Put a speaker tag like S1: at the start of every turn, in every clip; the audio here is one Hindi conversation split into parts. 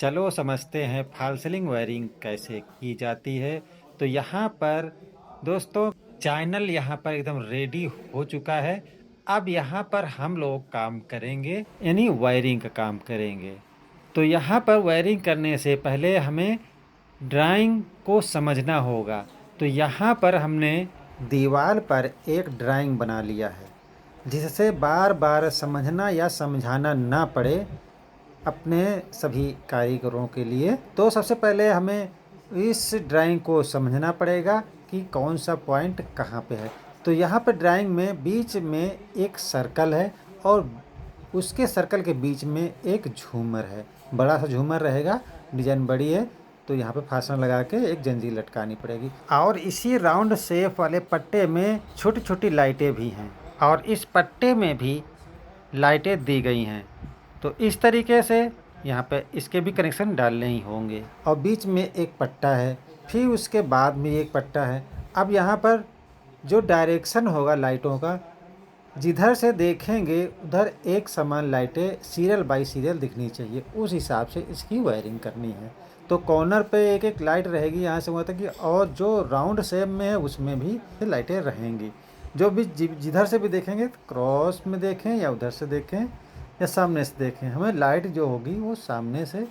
S1: चलो समझते हैं फॉल सीलिंग वायरिंग कैसे की जाती है। तो यहाँ पर दोस्तों चैनल यहाँ पर एकदम रेडी हो चुका है। अब यहाँ पर हम लोग काम करेंगे यानी वायरिंग का काम करेंगे। तो यहाँ पर वायरिंग करने से पहले हमें ड्राइंग को समझना होगा। तो यहाँ पर हमने दीवार पर एक ड्राइंग बना लिया है जिससे बार बार समझना या समझाना ना पड़े अपने सभी कारीगरों के लिए। तो सबसे पहले हमें इस ड्राइंग को समझना पड़ेगा कि कौन सा पॉइंट कहाँ पे है। तो यहाँ पर ड्राइंग में बीच में एक सर्कल है और उसके सर्कल के बीच में एक झूमर है, बड़ा सा झूमर रहेगा। डिजाइन बड़ी है तो यहाँ पे फासना लगा के एक जंजीर लटकानी पड़ेगी। और इसी राउंड शेप वाले पट्टे में छोटी छोटी लाइटें भी हैं और इस पट्टे में भी लाइटें दी गई हैं। तो इस तरीके से यहाँ पे इसके भी कनेक्शन डालने ही होंगे। और बीच में एक पट्टा है, फिर उसके बाद में एक पट्टा है। अब यहाँ पर जो डायरेक्शन होगा लाइटों का, जिधर से देखेंगे उधर एक समान लाइटें सीरियल बाई सीरियल दिखनी चाहिए, उस हिसाब से इसकी वायरिंग करनी है। तो कॉर्नर पे एक एक लाइट रहेगी यहाँ से वहाँ तक की, और जो राउंड शेप में है उसमें भी लाइटें रहेंगी। जो भी जिधर से भी देखेंगे, क्रॉस में देखें या उधर से देखें या सामने से देखें, हमें लाइट जो होगी वो सामने से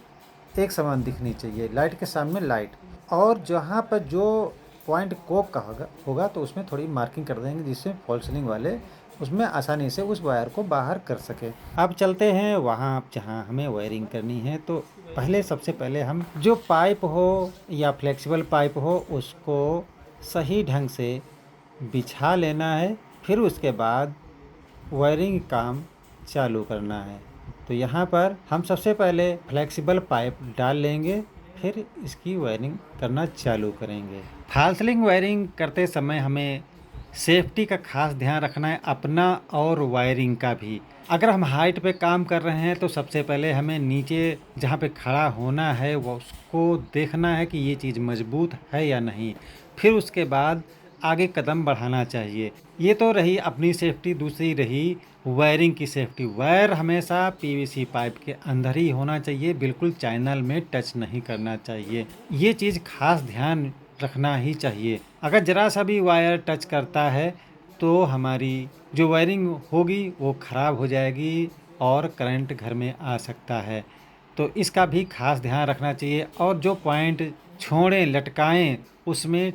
S1: एक समान दिखनी चाहिए। लाइट के सामने लाइट, और जहाँ पर जो पॉइंट कोक का होगा तो उसमें थोड़ी मार्किंग कर देंगे जिससे फॉल सीलिंग वाले उसमें आसानी से उस वायर को बाहर कर सके। अब चलते हैं वहाँ जहाँ हमें वायरिंग करनी है। तो पहले सबसे पहले हम जो पाइप हो या फ्लेक्सिबल पाइप हो उसको सही ढंग से बिछा लेना है, फिर उसके बाद वायरिंग काम चालू करना है। तो यहाँ पर हम सबसे पहले फ्लेक्सिबल पाइप डाल लेंगे, फिर इसकी वायरिंग करना चालू करेंगे। फॉल सीलिंग वायरिंग करते समय हमें सेफ्टी का खास ध्यान रखना है, अपना और वायरिंग का भी। अगर हम हाइट पे काम कर रहे हैं तो सबसे पहले हमें नीचे जहाँ पे खड़ा होना है वो उसको देखना है कि ये चीज़ मजबूत है या नहीं, फिर उसके बाद आगे कदम बढ़ाना चाहिए। ये तो रही अपनी सेफ्टी, दूसरी रही वायरिंग की सेफ्टी। वायर हमेशा पीवीसी पाइप के अंदर ही होना चाहिए, बिल्कुल चैनल में टच नहीं करना चाहिए। ये चीज़ खास ध्यान रखना ही चाहिए। अगर ज़रा सा भी वायर टच करता है तो हमारी जो वायरिंग होगी वो ख़राब हो जाएगी और करंट घर में आ सकता है। तो इसका भी खास ध्यान रखना चाहिए। और जो पॉइंट छोड़ें लटकाएं उसमें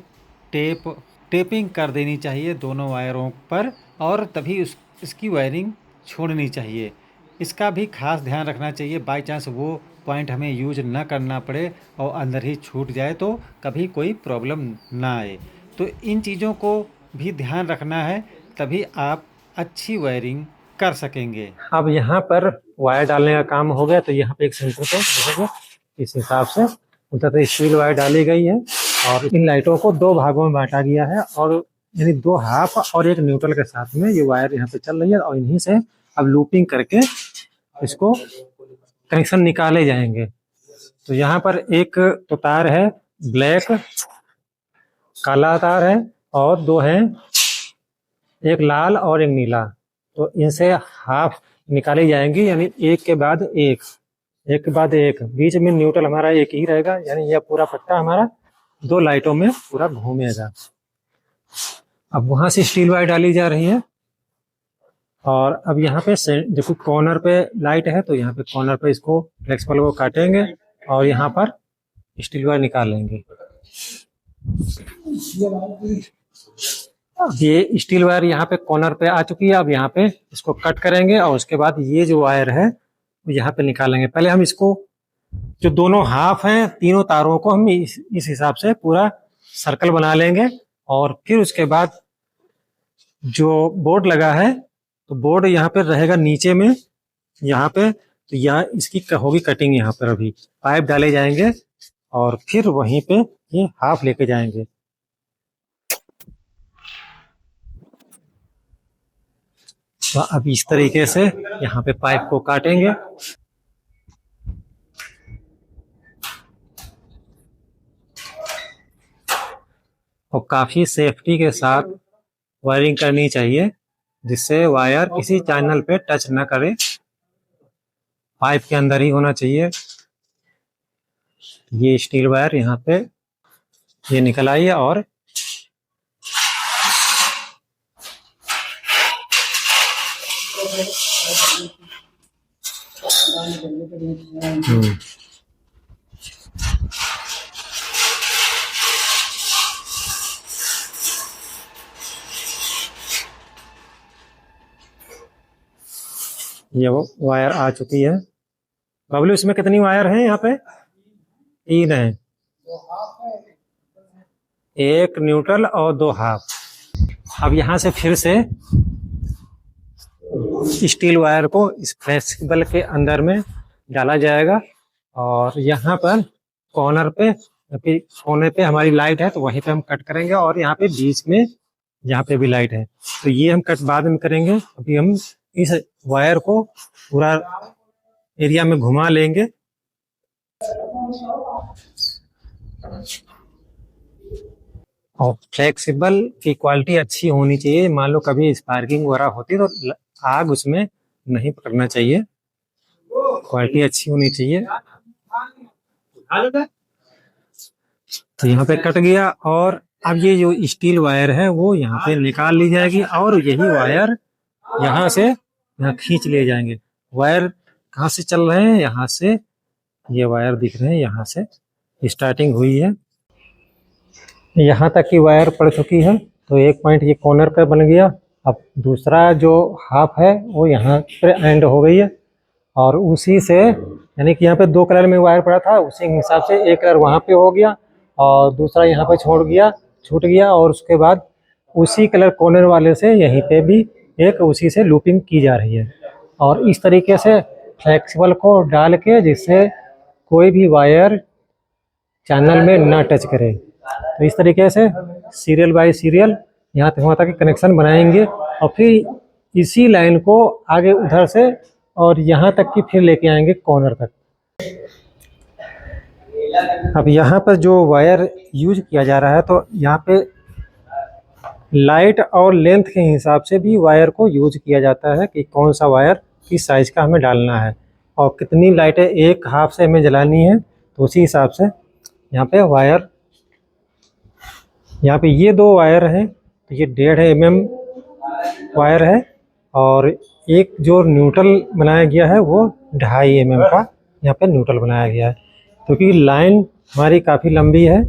S1: टेपिंग कर देनी चाहिए दोनों वायरों पर, और तभी इसकी वायरिंग छोड़नी चाहिए। इसका भी खास ध्यान रखना चाहिए, बाई चांस वो पॉइंट हमें यूज ना करना पड़े और अंदर ही छूट जाए तो कभी कोई प्रॉब्लम ना आए। तो इन चीज़ों को भी ध्यान रखना है, तभी आप अच्छी वायरिंग कर सकेंगे। अब यहाँ पर वायर डालने का काम हो गया। तो यहाँ पे एक सेंटर पे देखोगे इस हिसाब से उधर तो स्टील वायर डाली गई है और इन लाइटों को दो भागों में बांटा गया है, और यानी दो हाफ और एक न्यूट्रल के साथ में ये वायर यहाँ पे चल रही है, और इन्हीं से अब लूपिंग करके इसको कनेक्शन निकाले जाएंगे। तो यहाँ पर एक तो तार है ब्लैक, काला तार है, और दो है एक लाल और एक नीला। तो इनसे हाफ निकाली जाएंगी, यानी एक के बाद एक, एक के बाद एक। बीच में न्यूट्रल हमारा एक ही रहेगा, यानी यह पूरा पट्टा हमारा दो लाइटों में पूरा घूमेगा। अब वहां से स्टील वायर डाली जा रही है, और अब यहाँ पे देखो कॉर्नर पे लाइट है, तो यहाँ पे कॉर्नर पे इसको फ्लेक्सिबल को काटेंगे और यहाँ पर स्टील वायर निकाल लेंगे। ये स्टील वायर यहाँ पे कॉर्नर पे आ चुकी है। अब यहाँ पे इसको कट करेंगे और उसके बाद ये जो वायर है वो यहाँ पे निकालेंगे। पहले हम इसको जो दोनों हाफ हैं तीनों तारों को हम इस हिसाब से पूरा सर्कल बना लेंगे, और फिर उसके बाद जो बोर्ड लगा है तो बोर्ड यहाँ पे रहेगा नीचे में यहाँ पे। तो यहाँ इसकी होगी कटिंग, यहाँ पर अभी पाइप डाले जाएंगे और फिर वहीं पे ये हाफ लेके जाएंगे। तो अब इस तरीके से यहाँ पे पाइप को काटेंगे। और काफी सेफ्टी के साथ वायरिंग करनी चाहिए जिससे वायर किसी चैनल पे टच ना करे, पाइप के अंदर ही होना चाहिए।
S2: ये स्टील वायर यहाँ पे ये निकल आई है और ये वो वायर आ चुकी है। बबलू इसमें कितनी वायर है? यहाँ पे 3 है, 1 न्यूट्रल और 2 हाफ। अब यहाँ से फिर से स्टील वायर को इस फ्लेक्सिबल के अंदर में डाला जाएगा और यहाँ पर कॉर्नर पे कोने पे हमारी लाइट है तो वहीं पे हम कट करेंगे और यहाँ पे बीच में यहाँ पे भी लाइट है तो ये हम कट बाद में करेंगे। अभी हम इस वायर को पूरा एरिया में घुमा लेंगे। और फ्लेक्सिबल की क्वालिटी अच्छी होनी चाहिए। मान लो कभी स्पार्किंग वगैरह होती तो आग उसमें नहीं पकड़ना चाहिए, क्वालिटी अच्छी होनी चाहिए। तो यहाँ पे कट गया और अब ये जो स्टील वायर है वो यहाँ पे निकाल ली जाएगी और यही वायर यहाँ से यहाँ खींच ले जाएंगे। वायर कहाँ से चल रहे हैं? यहाँ से ये वायर दिख रहे हैं, यहाँ से स्टार्टिंग हुई है, यहाँ तक की वायर पड़ चुकी है। तो एक पॉइंट ये कॉर्नर पे बन गया। अब दूसरा जो हाफ है वो यहाँ पे एंड हो गई है और उसी से यानी कि यहाँ पे 2 कलर में वायर पड़ा था, उसी हिसाब से एक कलर वहाँ पे हो गया और दूसरा यहाँ पे छूट गया और उसके बाद उसी कलर कॉर्नर वाले से यहीं पे भी एक उसी से लूपिंग की जा रही है। और इस तरीके से फ्लेक्सिबल को डाल के जिससे कोई भी वायर चैनल में ना टच करे। तो इस तरीके से सीरियल बाय सीरियल यहाँ तक वहाँ तक कनेक्शन बनाएंगे और फिर इसी लाइन को आगे उधर से और यहाँ तक की फिर लेके आएंगे कॉर्नर तक। अब यहाँ पर जो वायर यूज किया जा रहा है तो यहाँ पे लाइट और लेंथ के हिसाब से भी वायर को यूज किया जाता है कि कौन सा वायर किस साइज का हमें डालना है और कितनी लाइटें एक हाफ से हमें जलानी है। तो उसी हिसाब से यहाँ पे वायर, यहाँ पे ये 2 वायर हैं तो ये 1.5 mm वायर है और एक जो न्यूट्रल बनाया गया है वो 2.5 mm का यहाँ पे न्यूट्रल बनाया गया है क्योंकि लाइन हमारी काफ़ी लंबी है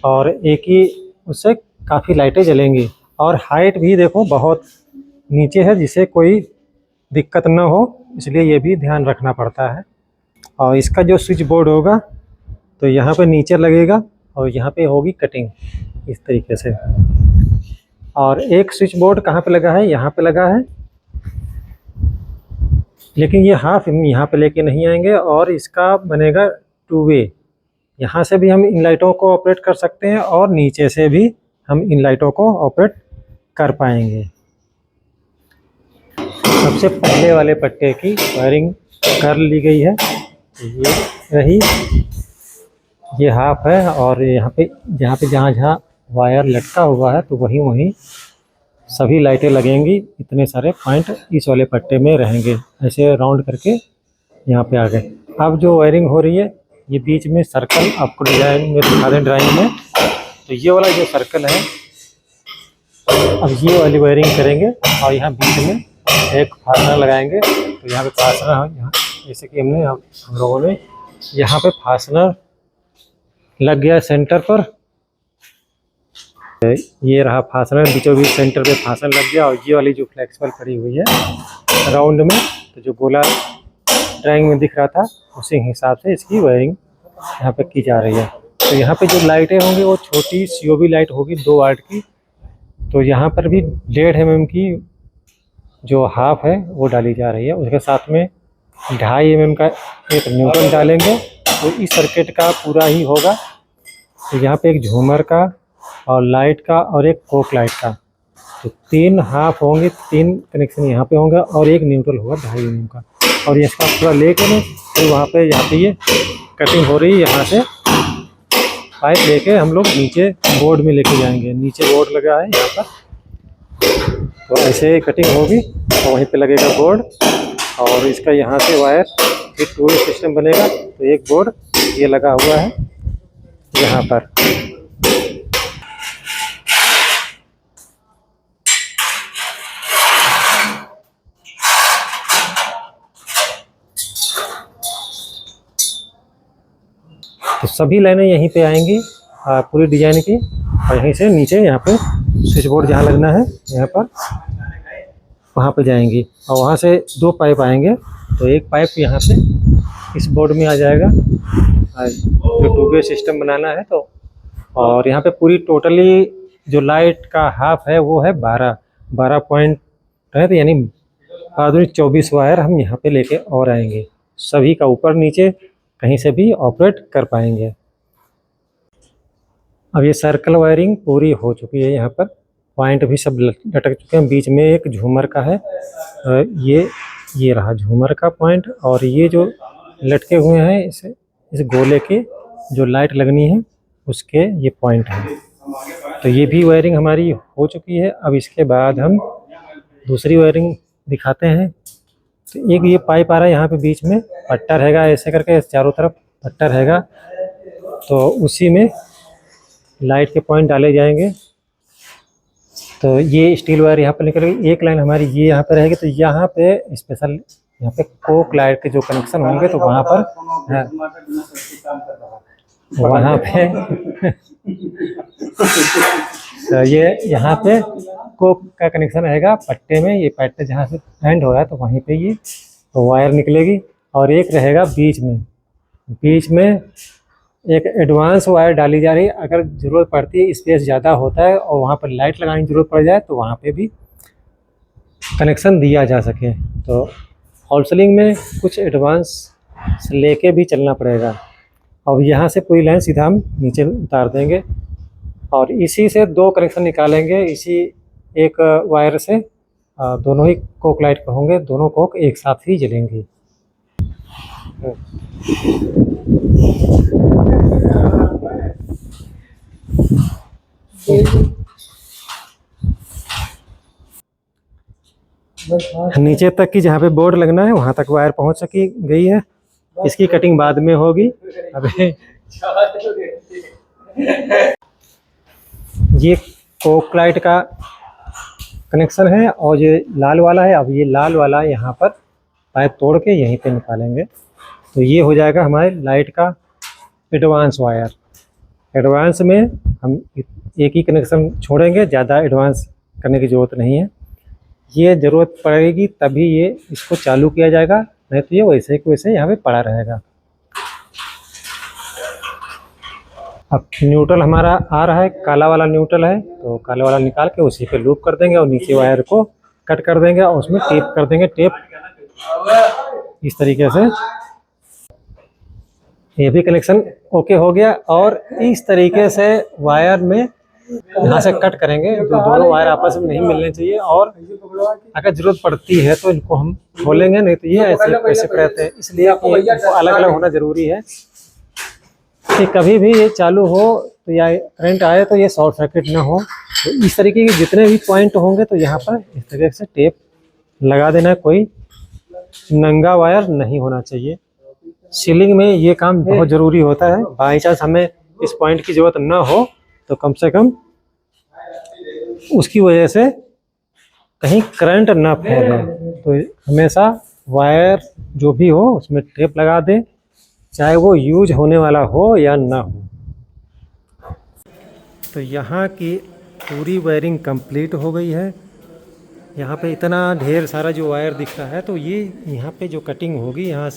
S2: और एक ही उससे काफ़ी लाइटें जलेंगी और हाइट भी देखो बहुत नीचे है जिससे कोई दिक्कत ना हो, इसलिए ये भी ध्यान रखना पड़ता है। और इसका जो स्विच बोर्ड होगा तो यहाँ पे नीचे लगेगा और यहाँ पे होगी कटिंग इस तरीके से। और एक स्विच बोर्ड कहाँ पे लगा है? यहाँ पे लगा है, लेकिन ये हाफ यहाँ पे लेके नहीं आएंगे और इसका बनेगा 2 वे। यहाँ से भी हम इन लाइटों को ऑपरेट कर सकते हैं और नीचे से भी हम इन लाइटों को ऑपरेट कर पाएंगे। सबसे पहले वाले पट्टे की वायरिंग कर ली गई है, ये रही, ये हाफ है और यहाँ पे जहाँ वायर लटका हुआ है तो वहीं सभी लाइटें लगेंगी। इतने सारे पॉइंट इस वाले पट्टे में रहेंगे, ऐसे राउंड करके यहाँ पे आ गए। अब जो वायरिंग हो रही है ये बीच में सर्कल आपको डिजाइन में दिखा दें ड्राइंग में। तो ये वाला जो सर्कल है अब ये वाली वायरिंग करेंगे और यहाँ बीच में एक फास्टनर लगाएंगे। तो यहाँ पे फास्टनर है, यहाँ जैसे कि हम लोगों ने यहाँ पे फास्टनर लग गया सेंटर पर, ये रहा फास्टनर बीचों बीच सेंटर पे फास्टनर लग गया। और ये वाली जो फ्लेक्सिबल पड़ी हुई है राउंड में, तो जो गोला ड्राइंग में दिख रहा था उसी हिसाब से इसकी वायरिंग यहाँ पे की जा रही है। तो यहाँ पे जो लाइटें होंगी वो छोटी COB लाइट होगी 2 वाट की। तो यहाँ पर भी 1.5 mm की जो हाफ है वो डाली जा रही है, उसके साथ में 2.5 mm का एक न्यूट्रल डालेंगे तो इस सर्किट का पूरा ही होगा। तो यहाँ पे एक झूमर का और लाइट का और एक कोक लाइट का, तो 3 हाफ होंगे, 3 कनेक्शन यहाँ पे होंगे और एक न्यूट्रल होगा 2.5 mm का। और इसका पूरा लेके ना फिर वहाँ पे ये कटिंग हो रही है, यहाँ से पाइप लेके हम लोग नीचे बोर्ड में लेके जाएंगे। नीचे बोर्ड लगा है यहाँ पर, तो ऐसे कटिंग होगी तो वहीं पे लगेगा बोर्ड और इसका यहाँ से वायर फिर 2 वे सिस्टम बनेगा। तो एक बोर्ड ये लगा हुआ है यहाँ पर। तो सभी लाइनें यहीं पे आएंगी पूरी डिजाइन की, और यहीं से नीचे यहाँ पे स्विच बोर्ड जहाँ लगना है यहाँ पर वहाँ पे जाएंगी, और वहाँ से 2 पाइप आएंगे। तो एक पाइप यहाँ से इस बोर्ड में आ जाएगा, जो 2 वे सिस्टम बनाना है। तो और यहाँ पे पूरी टोटली जो लाइट का हाफ है वो है 12 पॉइंट है, तो यानी 24 वायर हम यहाँ पे लेके और आएंगे, सभी का ऊपर नीचे कहीं से भी ऑपरेट कर पाएंगे। अब ये सर्कल वायरिंग पूरी हो चुकी है, यहाँ पर पॉइंट भी सब लटक चुके हैं। बीच में एक झूमर का है, ये रहा झूमर का पॉइंट, और ये जो लटके हुए हैं इस गोले के जो लाइट लगनी है उसके ये पॉइंट हैं। तो ये भी वायरिंग हमारी हो चुकी है। अब इसके बाद हम दूसरी वायरिंग दिखाते हैं। तो एक ये पाइप आ रहा है यहाँ पे बीच में, पट्टा रहेगा ऐसे करके, चारों तरफ पट्टा रहेगा, तो उसी में लाइट के पॉइंट डाले जाएंगे। तो ये स्टील वायर यहाँ पर निकलेगी, एक लाइन हमारी ये यहाँ पे रहेगी। तो यहाँ पे स्पेशल यहाँ पे कोक लाइट के जो कनेक्शन होंगे तो वहाँ पर तो ये यहाँ पे कोक का कनेक्शन रहेगा पट्टे में, ये पट्टे जहाँ से एंड हो रहा है तो वहीं पे ये तो वायर निकलेगी। और एक रहेगा बीच में एक एडवांस वायर डाली जा रही है, अगर ज़रूरत पड़ती है, स्पेस ज़्यादा होता है और वहाँ पर लाइट लगाने की ज़रूरत पड़ जाए तो वहाँ पे भी कनेक्शन दिया जा सके। तो फॉल सीलिंग में कुछ एडवांस लेके भी चलना पड़ेगा। अब यहाँ से पूरी लाइन सीधा हम नीचे उतार देंगे, और इसी से 2 कनेक्शन निकालेंगे, इसी एक वायर से दोनों ही कोक लाइट के होंगे, दोनों कोक एक साथ ही जलेंगी। नीचे तक की जहाँ पे बोर्ड लगना है वहाँ तक वायर पहुँच सकी गई है, इसकी कटिंग बाद में होगी। अभी ये कोक लाइट का कनेक्शन है और ये लाल वाला है। अब ये लाल वाला यहाँ पर पाइप तोड़ के यहीं पे निकालेंगे, तो ये हो जाएगा हमारे लाइट का एडवांस वायर। एडवांस में हम एक ही कनेक्शन छोड़ेंगे, ज़्यादा एडवांस करने की ज़रूरत नहीं है। ये ज़रूरत पड़ेगी तभी ये इसको चालू किया जाएगा, नहीं तो ये वैसे ही वैसे यहाँ पे पड़ा रहेगा। अब न्यूट्रल हमारा आ रहा है, काला वाला न्यूट्रल है, तो काला वाला निकाल के उसी पे लूप कर देंगे और नीचे वायर को कट कर देंगे और उसमें टेप कर देंगे। टेप इस तरीके से ये भी कनेक्शन ओके हो गया। और इस तरीके से वायर में यहाँ से कट करेंगे, तो दोनों वायर आपस में नहीं मिलने चाहिए, और अगर जरूरत पड़ती है तो इनको हम खोलेंगे, नहीं तो ये ऐसे रहते हैं, इसलिए इनको अलग अलग होना जरूरी है कि कभी भी ये चालू हो तो या करंट आए तो ये शॉर्ट सर्किट ना हो। तो इस तरीके के जितने भी पॉइंट होंगे तो यहाँ पर इस तरीके से टेप लगा देना है, कोई नंगा वायर नहीं होना चाहिए। सीलिंग में ये काम बहुत ज़रूरी होता है, बाई चांस हमें इस पॉइंट की ज़रूरत ना हो तो कम से कम उसकी वजह से कहीं करंट ना फैले। तो हमेशा वायर जो भी हो उसमें टेप लगा दें, चाहे वो यूज होने वाला हो या ना हो। तो यहाँ की पूरी वायरिंग कंप्लीट हो गई है। यहाँ पे इतना ढेर सारा जो वायर दिख रहा है, तो ये यहाँ पे जो कटिंग होगी यहाँ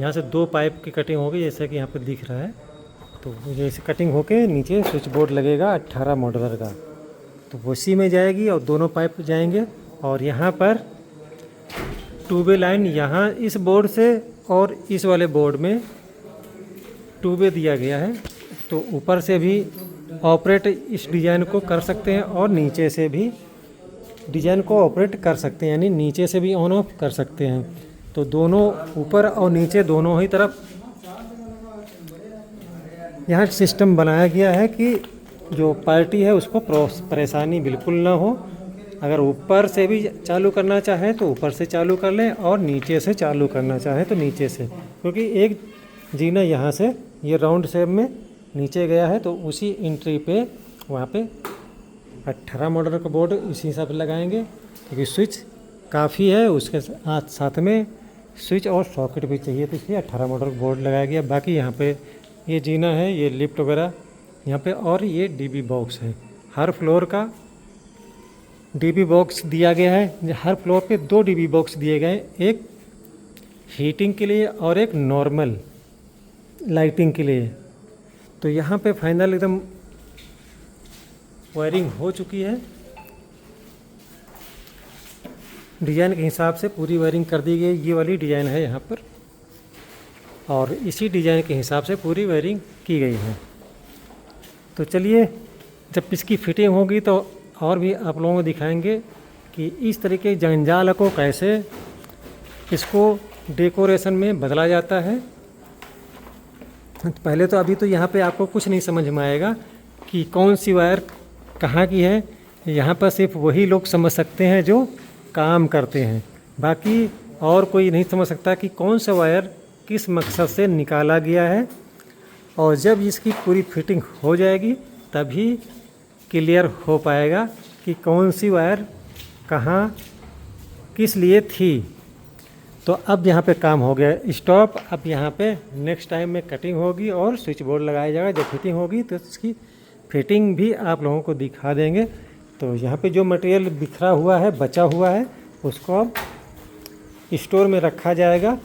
S2: से 2 पाइप की कटिंग होगी, जैसा कि यहाँ पे दिख रहा है। तो जैसे कटिंग होके नीचे स्विच बोर्ड लगेगा 18 मॉडलर का, तो उसी में जाएगी और दोनों पाइप जाएंगे। और यहाँ पर 2 वे लाइन यहाँ इस बोर्ड से और इस वाले बोर्ड में 2 वे दिया गया है, तो ऊपर से भी ऑपरेट इस डिज़ाइन को कर सकते हैं और नीचे से भी डिज़ाइन को ऑपरेट कर सकते हैं, यानी नीचे से भी ऑन ऑफ कर सकते हैं। तो दोनों ऊपर और नीचे दोनों ही तरफ यहाँ सिस्टम बनाया गया है कि जो पार्टी है उसको परेशानी बिल्कुल ना हो। अगर ऊपर से भी चालू करना चाहे तो ऊपर से चालू कर लें, और नीचे से चालू करना चाहे तो नीचे से, क्योंकि एक जीना यहाँ से ये राउंड शेप में नीचे गया है, तो उसी एंट्री पे वहाँ पे 18 मॉडल का बोर्ड इसी हिसाब से लगाएंगे, क्योंकि स्विच काफ़ी है, उसके साथ में स्विच और सॉकेट भी चाहिए, तो इसलिए 18 मॉडल का बोर्ड लगाया गया। बाकी यहाँ पे ये जीना है, ये लिफ्ट वगैरह यहाँ पे, और ये डीबी बॉक्स है। हर फ्लोर का डीबी बॉक्स दिया गया है। हर फ्लोर पे 2 डीबी बॉक्स दिए गए, एक हीटिंग के लिए और एक नॉर्मल लाइटिंग के लिए। तो यहाँ पे फाइनल एकदम वायरिंग हो चुकी है, डिज़ाइन के हिसाब से पूरी वायरिंग कर दी गई। ये वाली डिज़ाइन है यहाँ पर, और इसी डिज़ाइन के हिसाब से पूरी वायरिंग की गई है। तो चलिए, जब इसकी फिटिंग होगी तो और भी आप लोगों को दिखाएंगे कि इस तरीके जंजाल को कैसे इसको डेकोरेशन में बदला जाता है। पहले तो अभी तो यहाँ पे आपको कुछ नहीं समझ में आएगा कि कौन सी वायर कहाँ की है। यहाँ पर सिर्फ वही लोग समझ सकते हैं जो काम करते हैं, बाकी और कोई नहीं समझ सकता कि कौन सा वायर किस मकसद से निकाला गया है। और जब इसकी पूरी फिटिंग हो जाएगी तभी क्लियर हो पाएगा कि कौन सी वायर कहाँ किस लिए थी। तो अब यहाँ पे काम हो गया स्टॉप। अब यहाँ पे नेक्स्ट टाइम में कटिंग होगी और स्विच बोर्ड लगाया जाएगा। जब फिटिंग होगी तो इसकी फिटिंग भी आप लोगों को दिखा देंगे। तो यहाँ पे जो मटेरियल बिखरा हुआ है, बचा हुआ है, उसको अब स्टोर में रखा जाएगा